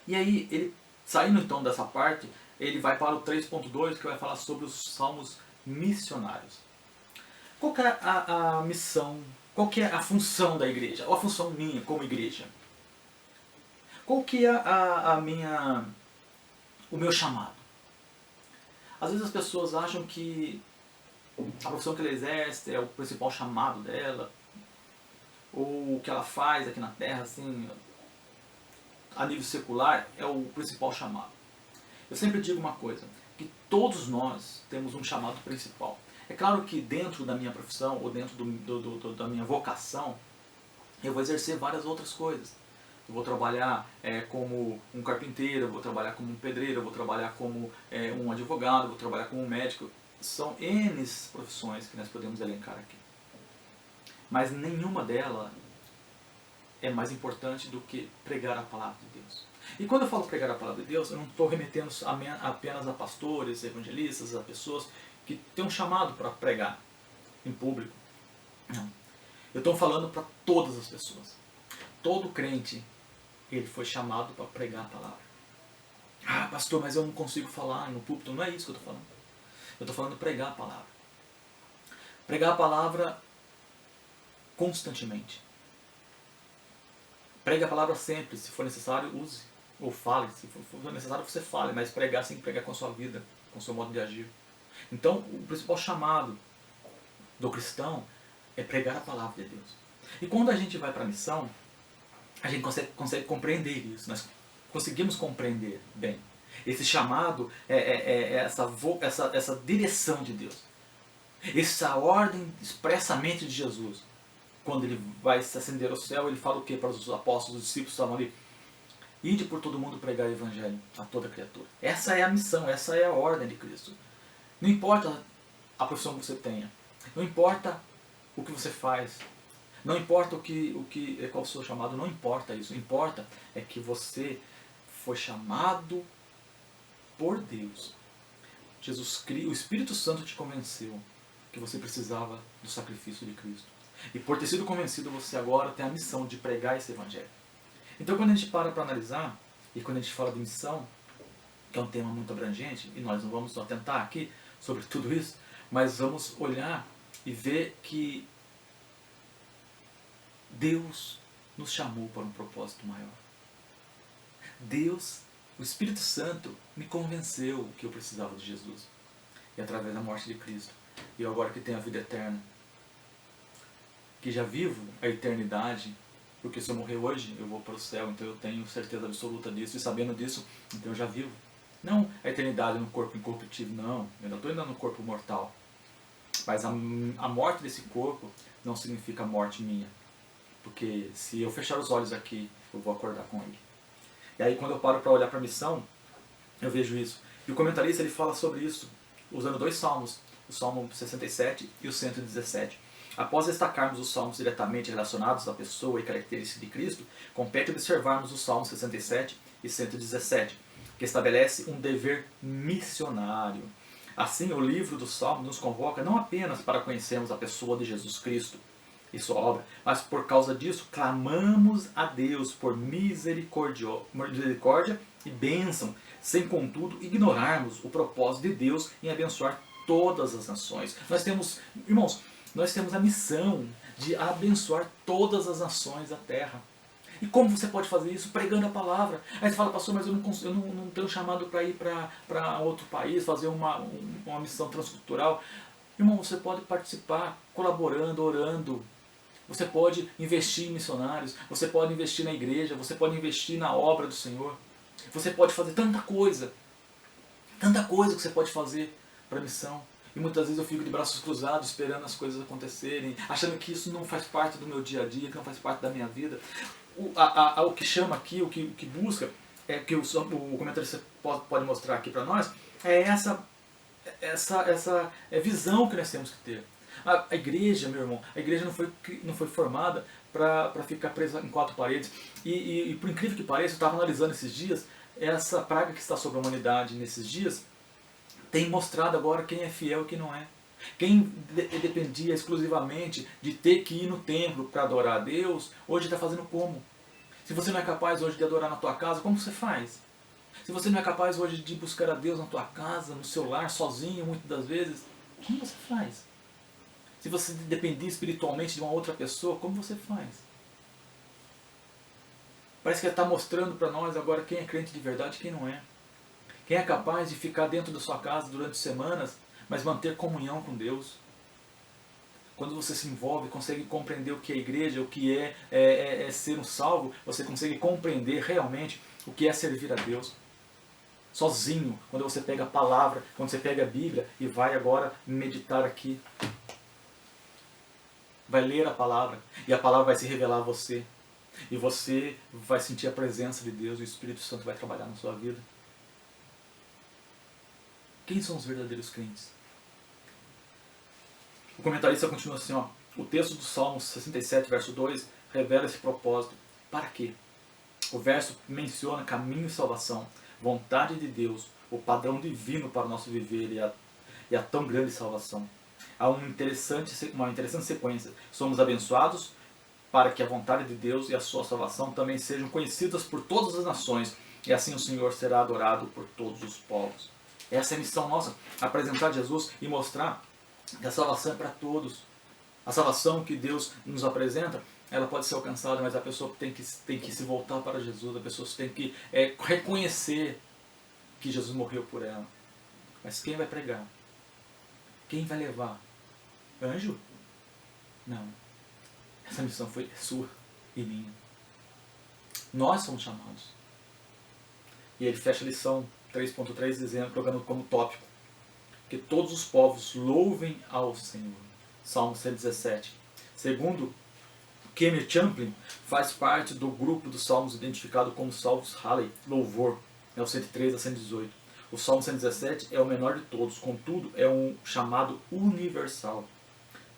E aí, ele saindo então dessa parte, ele vai para o 3.2, que vai falar sobre os salmos missionários. Qual que é a missão, qual que é a função da igreja, ou a função minha como igreja? Qual que é o meu chamado? Às vezes as pessoas acham que a profissão que ela exerce é o principal chamado dela, ou o que ela faz aqui na Terra, assim, a nível secular, é o principal chamado. Eu sempre digo uma coisa, que todos nós temos um chamado principal. É claro que dentro da minha profissão, ou dentro da minha vocação, eu vou exercer várias outras coisas. Eu vou trabalhar como um carpinteiro, eu vou trabalhar como um pedreiro, eu vou trabalhar como um advogado, eu vou trabalhar como um médico. São N profissões que nós podemos elencar aqui. Mas nenhuma delas é mais importante do que pregar a palavra de Deus. E quando eu falo pregar a palavra de Deus, eu não estou remetendo apenas a pastores, evangelistas, a pessoas que têm um chamado para pregar em público. Não. Eu estou falando para todas as pessoas. Todo crente, ele foi chamado para pregar a palavra. Ah, pastor, mas eu não consigo falar no púlpito. Não é isso que eu estou falando. Eu estou falando de pregar a palavra. Pregar a palavra constantemente. Pregue a palavra sempre. Se for necessário, use. Ou fale. Se for necessário, você fale. Mas pregar sem pregar com a sua vida, com o seu modo de agir. Então, o principal chamado do cristão é pregar a palavra de Deus. E quando a gente vai para a missão, a gente consegue compreender isso. Nós conseguimos compreender bem. Esse chamado essa direção de Deus. Essa ordem expressamente de Jesus. Quando ele vai se ascender ao céu, ele fala o que para os apóstolos, os discípulos estavam ali? Ide por todo mundo pregar o evangelho a toda criatura. Essa é a missão, essa é a ordem de Cristo. Não importa a profissão que você tenha. Não importa o que você faz. Não importa qual o seu chamado, não importa isso. Importa é que você foi chamado por Deus. O Espírito Santo te convenceu que você precisava do sacrifício de Cristo. E por ter sido convencido, você agora tem a missão de pregar esse evangelho. Então quando a gente para analisar, e quando a gente fala de missão, que é um tema muito abrangente, e nós não vamos atentar aqui sobre tudo isso, mas vamos olhar e ver que Deus nos chamou para um propósito maior. Deus, o Espírito Santo, me convenceu que eu precisava de Jesus. E através da morte de Cristo, e eu agora que tenho a vida eterna, que já vivo a eternidade, porque se eu morrer hoje, eu vou para o céu, então eu tenho certeza absoluta disso, e sabendo disso, então eu já vivo. Não a eternidade no corpo incorruptível, não, eu ainda estou ainda no corpo mortal. Mas a morte desse corpo não significa a morte minha, porque se eu fechar os olhos aqui, eu vou acordar com ele. E aí quando eu paro para olhar para a missão, eu vejo isso. E o comentarista ele fala sobre isso, usando dois salmos, o Salmo 67 e o 117. Após destacarmos os salmos diretamente relacionados à pessoa e características de Cristo, compete observarmos os salmos 67 e 117, que estabelece um dever missionário. Assim, o livro dos Salmos nos convoca não apenas para conhecermos a pessoa de Jesus Cristo e sua obra, mas por causa disso clamamos a Deus por misericórdia e bênção, sem contudo ignorarmos o propósito de Deus em abençoar todas as nações. Nós temos, irmãos, nós temos a missão de abençoar todas as nações da terra. E como você pode fazer isso? Pregando a palavra. Aí você fala, pastor, mas eu não tenho chamado para ir para outro país, fazer uma missão transcultural. Irmão, você pode participar colaborando, orando. Você pode investir em missionários, você pode investir na igreja, você pode investir na obra do Senhor. Você pode fazer tanta coisa que você pode fazer para a missão. E muitas vezes eu fico de braços cruzados esperando as coisas acontecerem, achando que isso não faz parte do meu dia a dia, que não faz parte da minha vida. O que chama aqui, o que busca, é que o comentarista pode mostrar aqui para nós, é essa visão que nós temos que ter. A igreja, meu irmão, a igreja não foi formada para ficar presa em quatro paredes. E por incrível que pareça, eu estava analisando esses dias, essa praga que está sobre a humanidade nesses dias, tem mostrado agora quem é fiel e quem não é. Quem dependia exclusivamente de ter que ir no templo para adorar a Deus, hoje está fazendo como? Se você não é capaz hoje de adorar na tua casa, como você faz? Se você não é capaz hoje de buscar a Deus na tua casa, no seu lar, sozinho, muitas das vezes, como você faz? Se você depender espiritualmente de uma outra pessoa, como você faz? Parece que está mostrando para nós agora quem é crente de verdade e quem não é. Quem é capaz de ficar dentro da sua casa durante semanas, mas manter comunhão com Deus. Quando você se envolve, consegue compreender o que é igreja, o que é ser um salvo, você consegue compreender realmente o que é servir a Deus. Sozinho, quando você pega a palavra, quando você pega a Bíblia e vai agora meditar aqui. Vai ler a palavra e a palavra vai se revelar a você. E você vai sentir a presença de Deus e o Espírito Santo vai trabalhar na sua vida. Quem são os verdadeiros crentes? O comentarista continua assim, ó, o texto do Salmo 67, verso 2, revela esse propósito. Para quê? O verso menciona caminho e salvação, vontade de Deus, o padrão divino para o nosso viver e a tão grande salvação. Há uma interessante sequência. Somos abençoados para que a vontade de Deus e a sua salvação também sejam conhecidas por todas as nações, e assim o Senhor será adorado por todos os povos. Essa é a missão nossa, apresentar Jesus e mostrar que a salvação é para todos. A salvação que Deus nos apresenta, ela pode ser alcançada, mas a pessoa tem que se voltar para Jesus, a pessoa tem que reconhecer que Jesus morreu por ela. Mas quem vai pregar? Quem vai levar? Anjo? Não. Essa missão foi sua e minha. Nós somos chamados. E ele fecha a lição 3.3 dizendo, colocando como tópico, que todos os povos louvem ao Senhor. Salmo 117. Segundo Kenneth Champlin, faz parte do grupo dos salmos identificado como salmos Halley, louvor, é o 103 a 118. O Salmo 117 é o menor de todos, contudo é um chamado universal.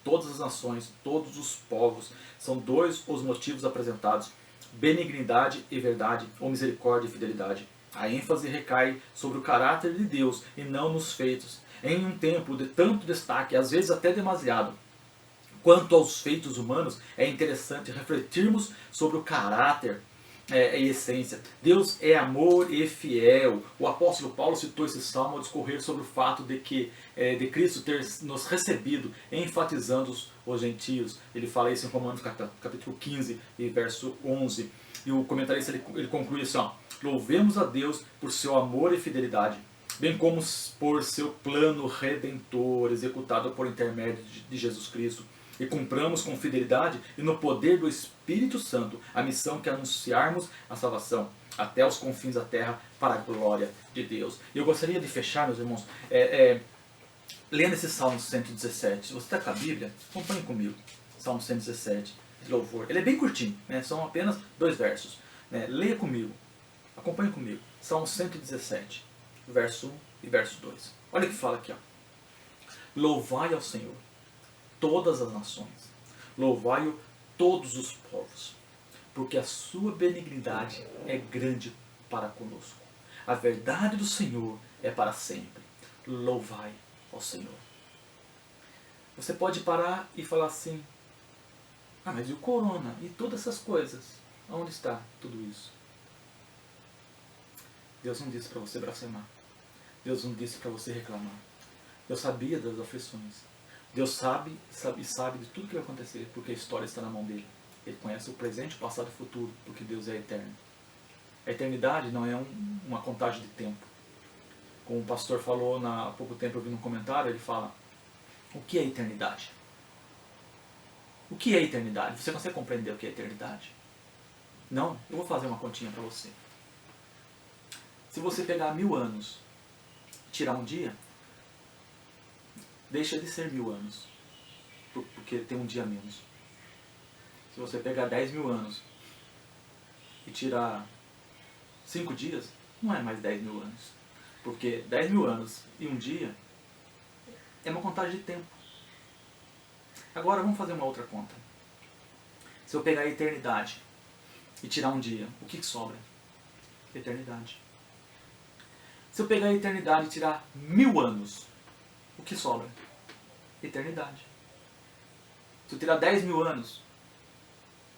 todas as nações, todos os povos. São dois os motivos apresentados: benignidade e verdade, ou misericórdia e fidelidade. A ênfase recai sobre o caráter de Deus e não nos feitos. Em um tempo de tanto destaque, às vezes até demasiado, quanto aos feitos humanos, é interessante refletirmos sobre o caráter e essência. Deus é amor e fiel. O apóstolo Paulo citou esse salmo ao discorrer sobre o fato de que de Cristo ter nos recebido, enfatizando os gentios. Ele fala isso em Romanos capítulo 15 e verso 11. E o comentarista ele conclui assim, ó: louvemos a Deus por seu amor e fidelidade, bem como por seu plano redentor executado por intermédio de Jesus Cristo, e cumpramos com fidelidade e no poder do Espírito Santo a missão que é anunciarmos a salvação até os confins da terra para a glória de Deus. E eu gostaria de fechar, meus irmãos, lendo esse Salmo 117. Se você está com a Bíblia, acompanhe comigo. Salmo 117, de louvor. Ele é bem curtinho, né? São apenas 2 versos. Né? Leia comigo, acompanhe comigo. Salmo 117, verso 1 e verso 2. Olha o que fala aqui, ó. Louvai ao Senhor todas as nações, louvai-o todos os povos, porque a sua benignidade é grande para conosco. A verdade do Senhor é para sempre. Louvai ao Senhor. Você pode parar e falar assim: ah, mas e o corona? E todas essas coisas? Onde está tudo isso? Deus não disse para você blasfemar. Deus não disse para você reclamar. Deus sabia das aflições. Deus sabe de tudo que vai acontecer, porque a história está na mão dele. Ele conhece o presente, o passado e o futuro, porque Deus é eterno. A eternidade não é uma contagem de tempo. Como o pastor falou há pouco tempo, eu vi num comentário, ele fala: o que é eternidade? O que é eternidade? Você consegue compreender o que é eternidade? Não? Eu vou fazer uma continha para você. Se você pegar 1000 anos e tirar um dia, deixa de ser 1000 anos, porque tem um dia a menos. Se você pegar 10.000 anos e tirar 5 dias, não é mais 10.000 anos. Porque 10.000 anos e um dia é uma contagem de tempo. Agora vamos fazer uma outra conta. Se eu pegar a eternidade e tirar um dia, o que sobra? Eternidade. Se eu pegar a eternidade e tirar 1000 anos, o que sobra? Eternidade. Se eu tirar 10.000 anos,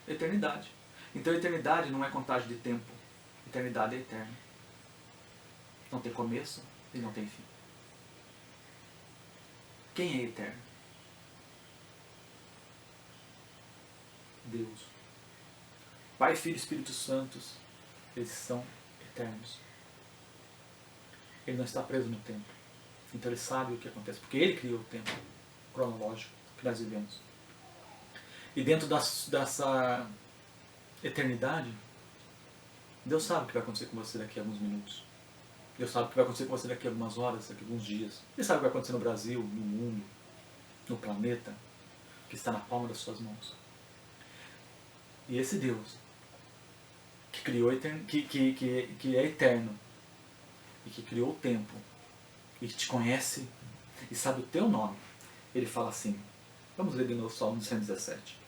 eternidade. Então eternidade não é contagem de tempo. Eternidade é eterna. Não tem começo e não tem fim. Quem é eterno? Deus. Pai, Filho e Espírito Santos, eles são eternos. Ele não está preso no tempo. Então ele sabe o que acontece, porque ele criou o tempo cronológico que nós vivemos. E dentro dessa eternidade, Deus sabe o que vai acontecer com você daqui a alguns minutos. Deus sabe o que vai acontecer com você daqui a algumas horas, daqui a alguns dias. Ele sabe o que vai acontecer no Brasil, no mundo, no planeta, que está na palma das suas mãos. E esse Deus, que criou, que é eterno, e que criou o tempo, e que te conhece, e sabe o teu nome, ele fala assim, vamos ler de novo o Salmo 117.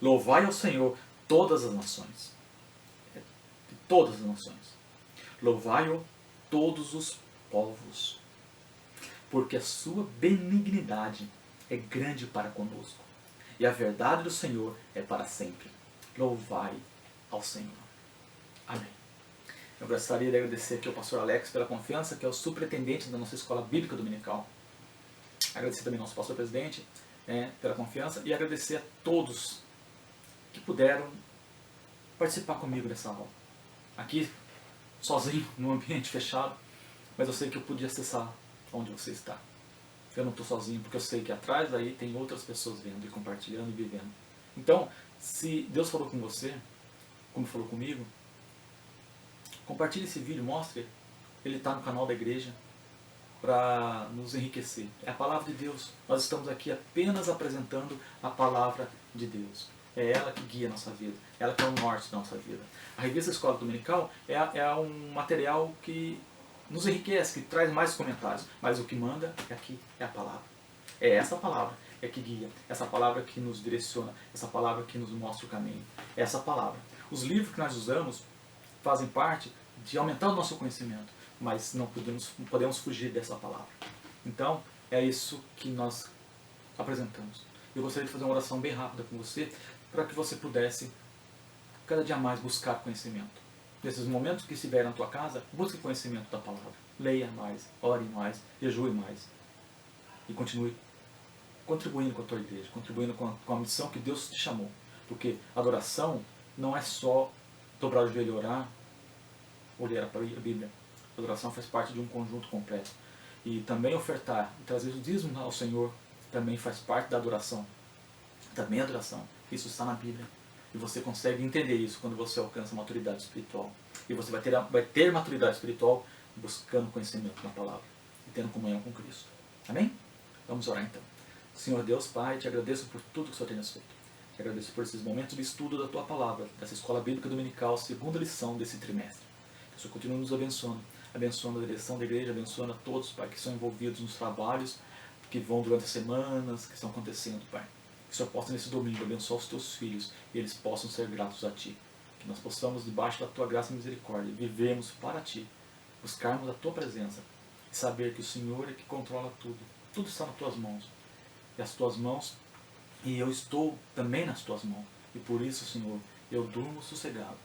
Louvai ao Senhor todas as nações. De todas as nações. Louvai-o todos os povos. Porque a sua benignidade é grande para conosco. E a verdade do Senhor é para sempre. Louvai ao Senhor. Amém. Eu gostaria de agradecer aqui ao pastor Alex pela confiança, que é o superintendente da nossa escola bíblica dominical. Agradecer também ao nosso pastor presidente pela confiança e agradecer a todos que puderam participar comigo dessa aula. Aqui, sozinho, num ambiente fechado, mas eu sei que eu pude acessar onde você está. Eu não estou sozinho, porque eu sei que atrás aí tem outras pessoas vendo e compartilhando e vivendo. Então, se Deus falou com você, como falou comigo, compartilhe esse vídeo, mostre. Ele está no canal da igreja para nos enriquecer. É a palavra de Deus. Nós estamos aqui apenas apresentando a palavra de Deus. É ela que guia a nossa vida. Ela que é o norte da nossa vida. A revista Escola Dominical é um material que nos enriquece, que traz mais comentários. Mas o que manda é aqui, é a palavra. É essa palavra é que guia, essa palavra que nos direciona, essa palavra que nos mostra o caminho. Essa palavra. Os livros que nós usamos fazem parte de aumentar o nosso conhecimento, mas não podemos fugir dessa palavra. Então, é isso que nós apresentamos. Eu gostaria de fazer uma oração bem rápida com você, para que você pudesse cada dia mais buscar conhecimento. Nesses momentos que estiver na tua casa, busque conhecimento da palavra. Leia mais, ore mais, jejue mais. E continue contribuindo com a tua igreja, contribuindo com a missão que Deus te chamou. Porque adoração não é só dobrar o joelho e orar, ou ler a Bíblia. A adoração faz parte de um conjunto completo. E também ofertar e trazer o dízimo ao Senhor também faz parte da adoração. Também a adoração. Isso está na Bíblia. E você consegue entender isso quando você alcança a maturidade espiritual. E você vai ter maturidade espiritual buscando conhecimento na palavra e tendo comunhão com Cristo. Amém? Vamos orar então. Senhor Deus, Pai, te agradeço por tudo que o Senhor tem nos feito. Te agradeço por esses momentos de estudo da Tua Palavra, dessa Escola Bíblica Dominical, segunda lição desse trimestre. Que o Senhor continue nos abençoando. Abençoando a direção da igreja, abençoando a todos, Pai, que são envolvidos nos trabalhos que vão durante as semanas, que estão acontecendo, Pai. Que o Senhor possa nesse domingo abençoar os Teus filhos e eles possam ser gratos a Ti. Que nós possamos, debaixo da Tua graça e misericórdia, vivermos para Ti, buscarmos a Tua presença e saber que o Senhor é que controla tudo. Tudo está nas Tuas mãos. E as Tuas mãos, e eu estou também nas Tuas mãos. E por isso, Senhor, eu durmo sossegado,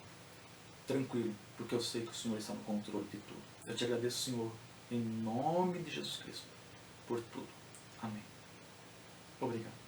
tranquilo, porque eu sei que o Senhor está no controle de tudo. Eu te agradeço, Senhor, em nome de Jesus Cristo, por tudo. Amém. Obrigado.